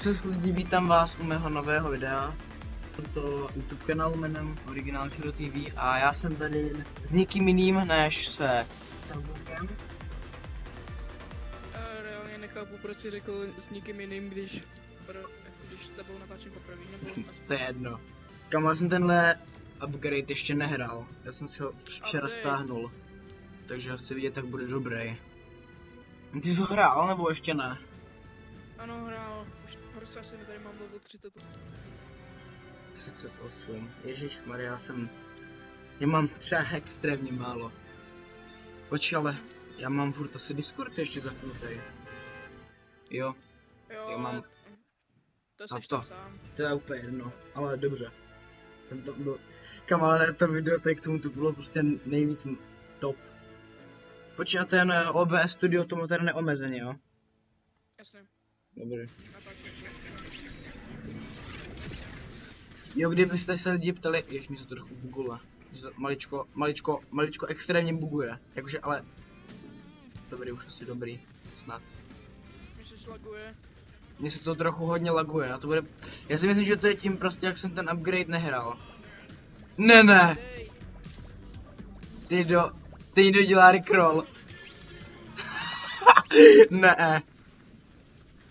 Co lidi, vítám vás u mého nového videa. To YouTube kanálu jménem Originál Shiro TV a já jsem tady s nikým jiným než se Facebookem. Reálně nechápu, proč si řekl s nikým jiným, když s tebou natáčím poprvé, nebo To je jedno. Kam já jsem tenhle upgrade ještě nehrál. Já jsem si ho včera stáhnul. Takže ho chci vidět, tak bude dobrý. Ty jsi ho hrál, nebo ještě ne? Ano, hrál. Už prostě asi tady mám level 38. 38. Ježišmarja, já mám třeba extrémně málo. Počkej, ale já mám furt asi Discord ještě zapnutý. Jo, Jo, mám. To A seš to. tam sám. To je úplně jedno, ale dobře. Jsem to byl. Kam, ale to video tady k tomu to bylo prostě nejvíc top. Počkej, a ten OBS Studio tomu tady neomezeně, jo? Jasně. Dobrý. Natáčím. Jo, kdybyste se lidi ptali, jež mi se to trochu buguje. Maličko extrémně buguje. Jakože, ale... Dobrý, už asi dobrý. Snad. Mně se slaguje. Mně se to trochu hodně laguje a to bude... Já si myslím, že to je tím prostě, jak jsem ten upgrade nehrál. Ne! Hej, Ty někdo dělá recroll. Ne.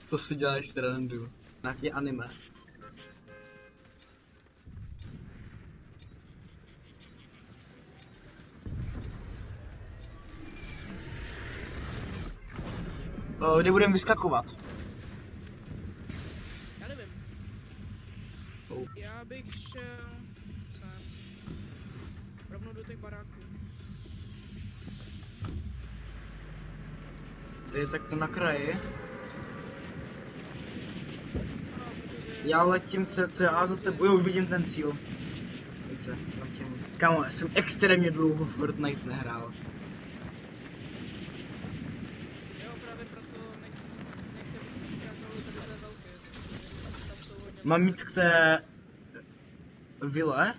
To si děláš srandu. Nějaký anime. Kde budeme vyskakovat? já nevím. Já bych šel... sem. Rovnou do těch baráků. Je tak to na kraji. No, protože... Já letím cca za tebou, jo, už vidím ten cíl. Dobře, letím. Kamo, já jsem extrémně dlouho Fortnite nehrál. Jo, právě proto nechci aby si skákali tady té velké. Tam jsou hodně... Mám jít k té... vile?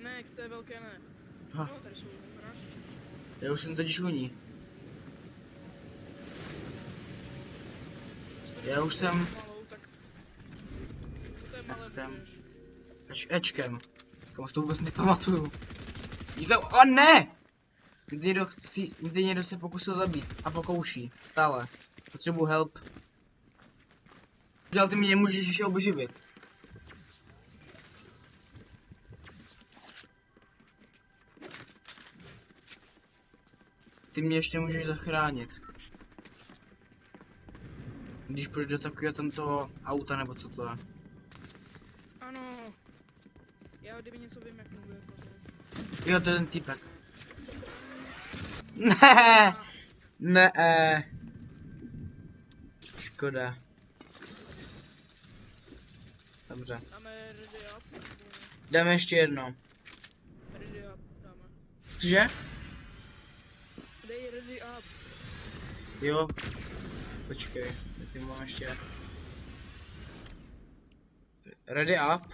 Ne, k té velké ne. Ha. No, tady jsou hráč. Já už jsem totiž u ní. Já už jsem... Malou, tak... To je malé, Ečkem. budeš. Ečkem. Kamo, to vůbec nepamatuju. Díky, o ne! Kdy někdo se pokusil zabít a pokouší. Stále. Potřebuji help. Ale ty mě nemůžeš ještě obživit. Ty mě ještě můžeš zachránit. Když půjdeš do takového tamtoho auta, nebo co to je. Ano. Já kdyby něco vím, jak funguje pozor. Jo, to je ten týpek. Ne, ne. Škoda. Dobře. Dáme ready up. nebo- Dáme ještě jedno. Ready up, dáme. Cože? Dej ready up. Jo. Počkej, ty mám ještě. Ready up?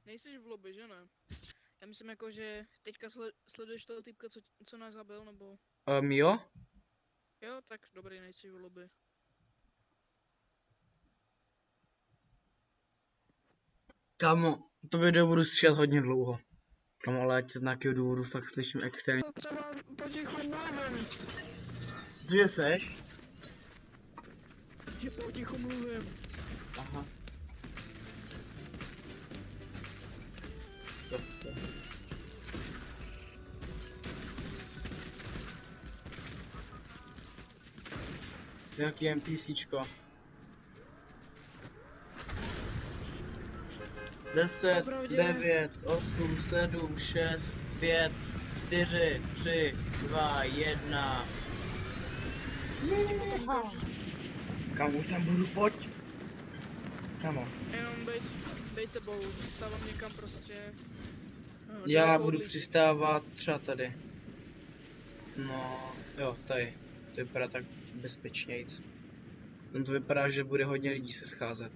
Nejsiš v lobby, že ne? Já myslím jako, že teďka sleduješ toho typka, co nás zabil, nebo... Jo? Jo, tak dobrý, nejsi v lobby. Kámo, to video budu stříhat hodně dlouho. Kámo, ale ať z nějakého důvodu fakt slyším extrémně. To třeba potichu mluvím. Cože seš? Že potichu mluvím. Aha. Jaký NPCčko? 10, Popravdě. 9, 8, 7, 6, 5, 4, 3, 2, 1. Kam už tam budu, pojď. Kamo. Jenom bej tebou, přistávám někam prostě. No, Já daleko budu od lidí. přistávat třeba tady. No, jo, tady. To vypadá tak bezpečnějc. Tam to vypadá, že bude hodně lidí se scházet.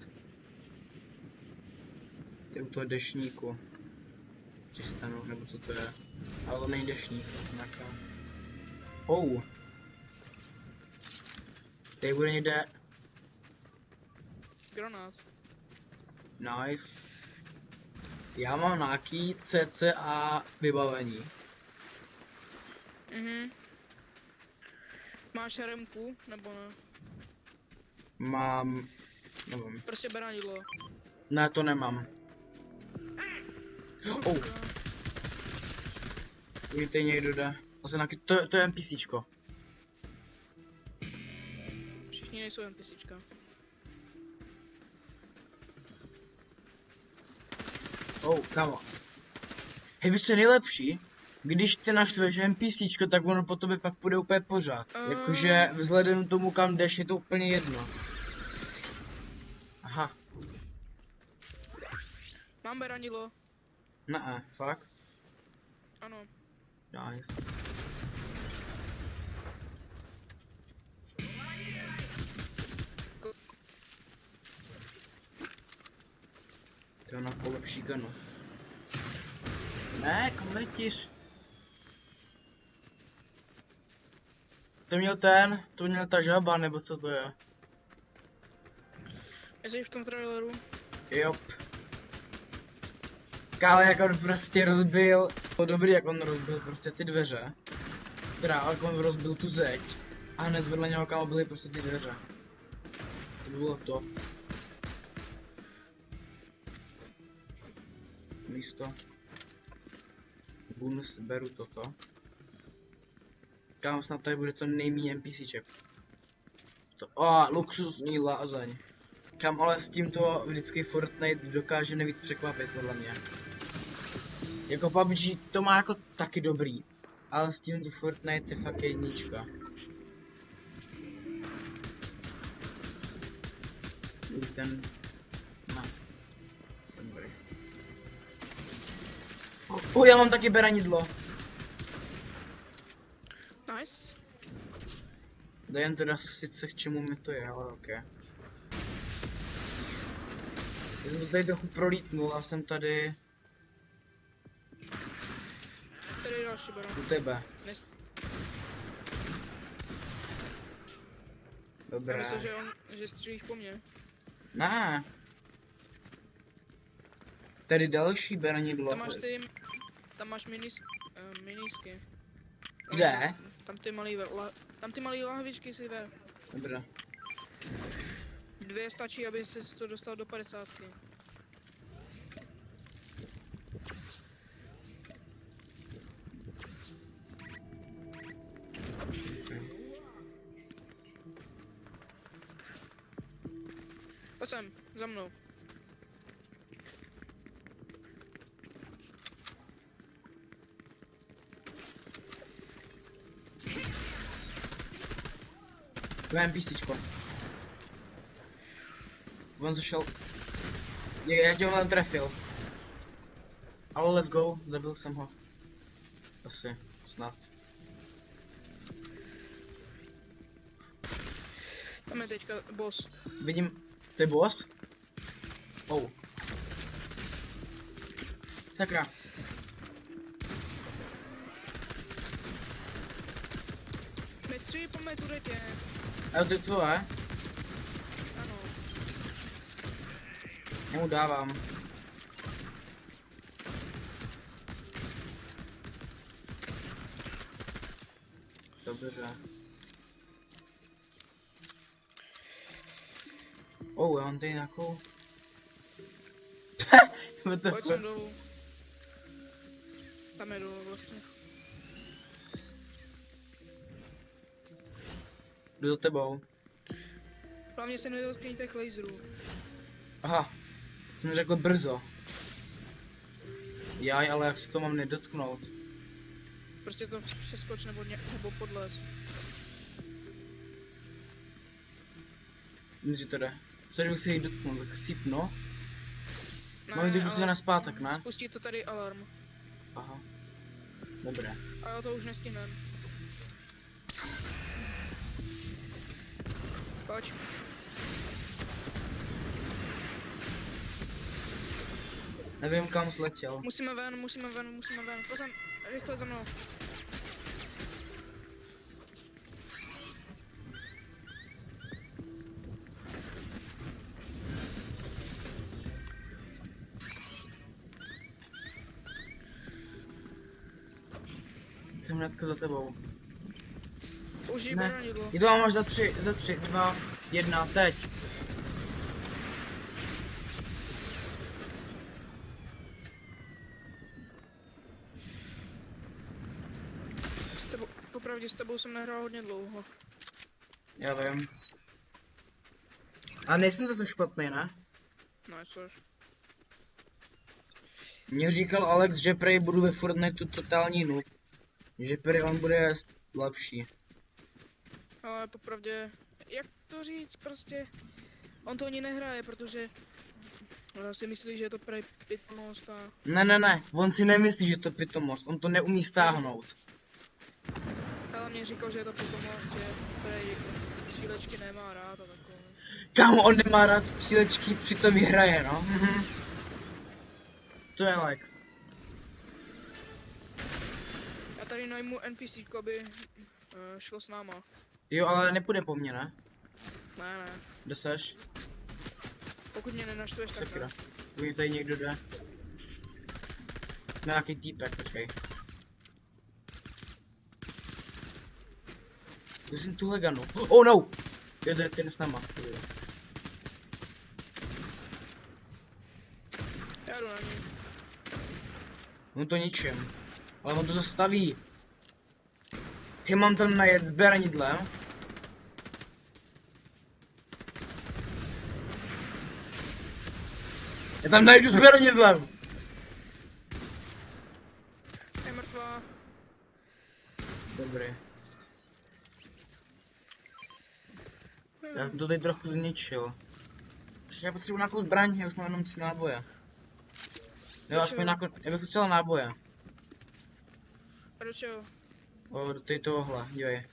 Ty u toho dešníku. Přistanu, nebo co to je. Ale to není deštník, nějaká. Oh. Tady bude někde. Granát. Nice. Já mám nějaký CCA vybavení. Máš remku, nebo ne? Mám. Nevím. Prostě beranidlo. Ne, to nemám. Oh. Víte, někdo jde. To je NPCčko. Všichni nejsou NPCčka. Oh, kamo. Hej, víš co je nejlepší? Když ty naštveš NPCčko, tak ono po tobě pak půjde úplně pořád. Jakože vzhledem k tomu, kam jdeš, je to úplně jedno. Aha. Mám beranidlo. Ne, fakt? Ano. Nice. To je na polepší ganu. Ne, kam letíš? To měl ta žaba, nebo co to je? Jsi v tom traileru? Jop. Kále, jak on prostě rozbil, to dobrý, jak on rozbil prostě ty dveře. Teda, jak on rozbil tu zeď. A hned vedle něho, kámo, byly prostě ty dveře. To bylo to. Místo. Bonus, beru toto. Kámo, snad tady bude to nejméně NPCček. Luxusní lázeň. Kam ale s tímto vždycky Fortnite dokáže nejvíc překvapit, podle mě. Jako PUBG to má jako taky dobrý. Ale s tímto Fortnite je fakt jednička. Ten... No. Dobrý. Já mám taky beranidlo. Nice. Dajem teda sice k čemu mi to je, ale ok. Já jsem to tady trochu prolítnul a jsem tady... Tady je další baron. U tebe. Dobré. Já myslím, že střílíš po mně. Ne. Tady další beranidlo. Tam máš minisky. Kde? Tam ty malý lahvičky si ver. Dobře. 2 stačí, aby se to dostal do 50. Pojď sem, za mnou. To je NPCčko. On zašel... Já tě ho trefil. Ale let's go, zabil jsem ho. Asi, snad. Tam je teďka boss. Vidím, to je boss? Oh. Sakra. Mistři, po mé turetě. A to je tvoje? Ano. Já mu dávám. Dobře. Já mám tady nějakou... Pojď sem dolů. Tam je dolů vlastně. Jdu za tebou. Hlavně se nedotkni těch laserů. Aha, jsem řekl brzo. Jaj, ale jak se to mám nedotknout? Prostě to přeskoč nebo podles. Myslím, že to jde. Co kdybych si ji dotknul, tak sípnu. Ne, No, když už se na zpátek, ne? Spustí to tady alarm. Aha. Dobré. A já to už nestihnem. Pojď. Nevím kam sletěl. Musíme ven. Pozem, rychle za mnou. Jsem hnedka za tebou. Užij Ne, branidlo. je to mám až za 3, 2, 1, teď. Popravdě s tebou jsem nehrál hodně dlouho. Já vím. A nejsem za to špatný, ne? No, což. Mně říkal Alex, že prej budu ve Fortniteu totální noob. Že prej on bude lepší. Ale popravdě, jak to říct, prostě. On to ani nehraje, protože si myslí, že je to prej pitnost a... Ne, on si nemyslí, že to pitomost, on to neumí stáhnout. Ale mě říkal, že je to pitnost, že prej střílečky nemá rád a takové. Kam on nemá rád střílečky, přitom ji hraje, no. To je Alex. Já tady najmu NPC, aby šlo s náma. Jo, ale nepůjde po mně, ne? Ne. Kde seš? Pokud mě nenaštveš, tak Sakra. ne. Tady tady někdo jde. Nějaký týpek, počkej. Zkusím tuhle ganu. Oh no! Jde ten s náma. Já jdu na něj. On to ničím. Ale on to zastaví. Já mám tam najet s beranidlem. Já tam najdu s beranidlem. Je mrtvá. Dobrý. Já jsem to tady trochu zničil. Já potřebuji nějakou zbraň, já už mám jenom 3 náboje. Jo, aspoň nějakou, já bych potřeboval náboje. A do čeho? O, do tady tohohle, dívej.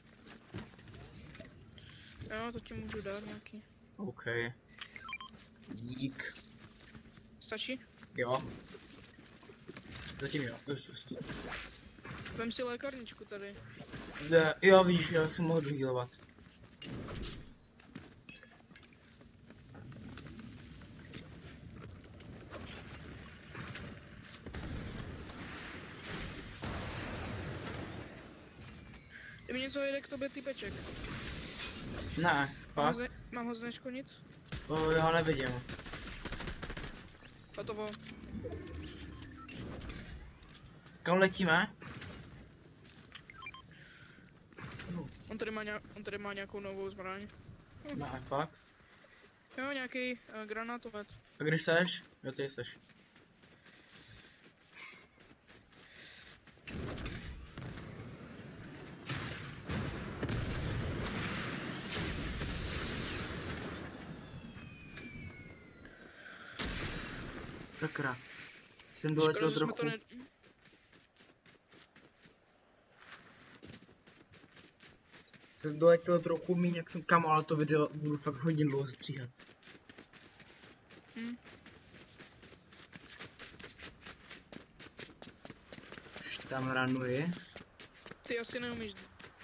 Jo, to ti můžu dát nějaký. OK. Dík. Stačí? Jo. Zatím jo. Vem si lékárničku tady. Jo, vidíš, jak jsem mohl dohýlovat. Kdyby něco jede k tobě typeček. Ne, fakt? Mám ho zneškodnit? O, já ho nevidím. Hotovo. Kam letíme? On tady má nějakou novou zbraň. Ne, fakt? Jo, nějaký granátomet. A kde seš? Jo, ty seš. Sakra. Jsem doletěl Škoda, že jsme trochu. to ne... Jsem doletěl trochu míň, jak jsem kam, ale to video budu fakt hodně dlouho stříhat. Už tam ranuji. Ty asi neumíš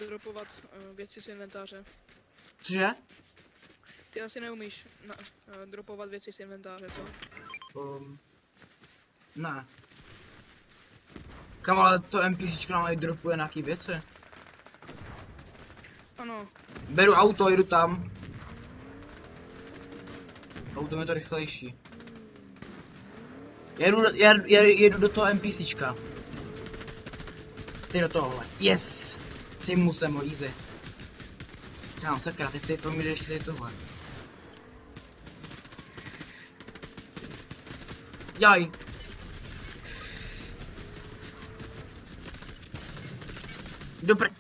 dropovat věci z inventáře. Cože? Ty asi neumíš dropovat věci z inventáře, co? Ne. Kam, ale to NPCčko nám tady dropuje nějaký věci. Ano. Beru auto, jedu tam. Auto je to rychlejší. Jedu do toho NPCčka. Ty do tohohle. Yes! Simu jsem ho, easy. Tam, sakra, teď ty pro mě jdeš tady tohle. Jaj! Dobře.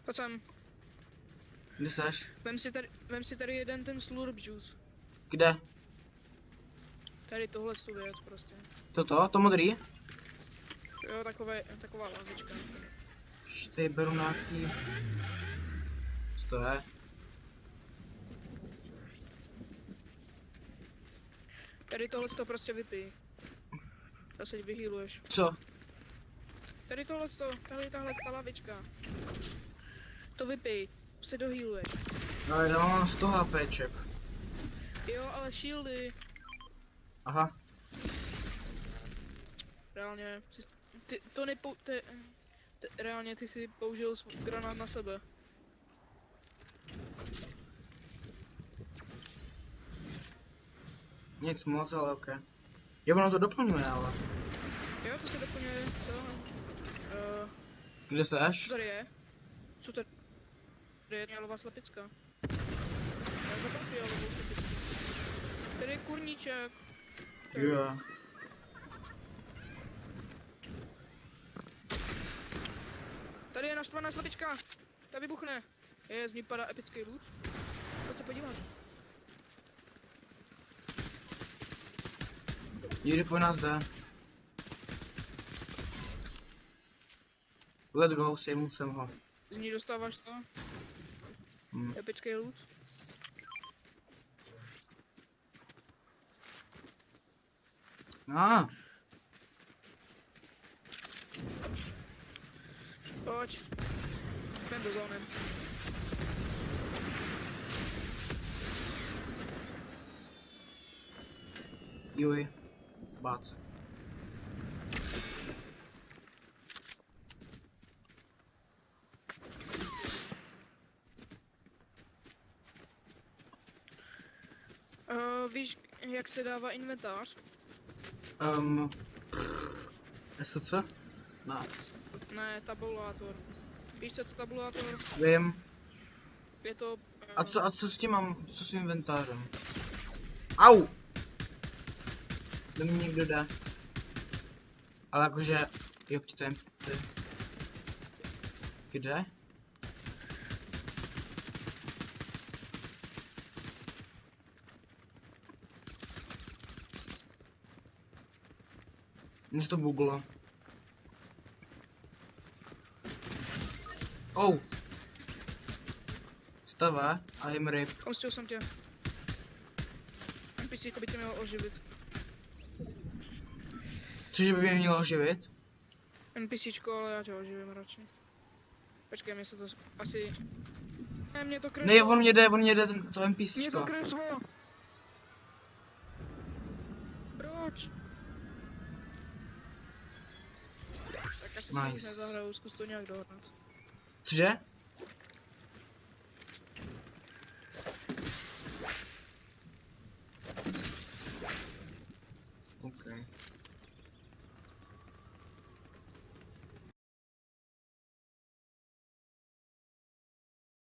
Pojď sem. Kde seš? Vem si tady jeden ten slurp juice. Kde? Tady tohle tu věc prostě. Toto? To modrý? Jo, taková láhvička. Tady beru nějaký... Co to je? tohle to prostě vypij. Zase vyhýluješ. Co? Tady tady tahle ta lavička. To vypij, se dohýluješ. No, já mám 100 HPček. Jo, ale shieldy, Aha. reálně, ty to reálně ty si použil granát na sebe. Nic moc, ale ok. Jo, ono to doplňuje, ale. Jo, to se doplňuje, co? Kde seš? Co tady je? Co tady je fialová slepicka? Já zapal fialovou slepicku. Tady je kurníček. Jo. Tady je naštvaná slepička. Ta vybuchne. Z ní padá epický loot. Pojď se podívat. Někdy po nás jde. Let's go, sejmul jsem ho. Z ní dostáváš to? Epický loot. Ah, Pojď. Jdem do zóny. juj. Bác. Víš, jak se dává inventář? Co? No, Ne, tabulátor. Víš, co to tabulátor? vím. Je to... A co s tím mám, co s inventářem? Au! Do mě někdo jde. Ale jakože, jo, to je... Kde? Mně to buglo. Oh! Stava a jim ryb. Pomstil jsem tě. NPC by tě mělo oživit. Cože by mě mělo oživit? NPCčko, ale já tě oživím radši. Počkej, mě se to asi... Ne, mě to kreslo. Ne, on mě jde to Mě to NPCčko. kreslo. Proč? Tak asi si Nice. už nezahraju, zkus to nějak dohodnout. Cože? OK.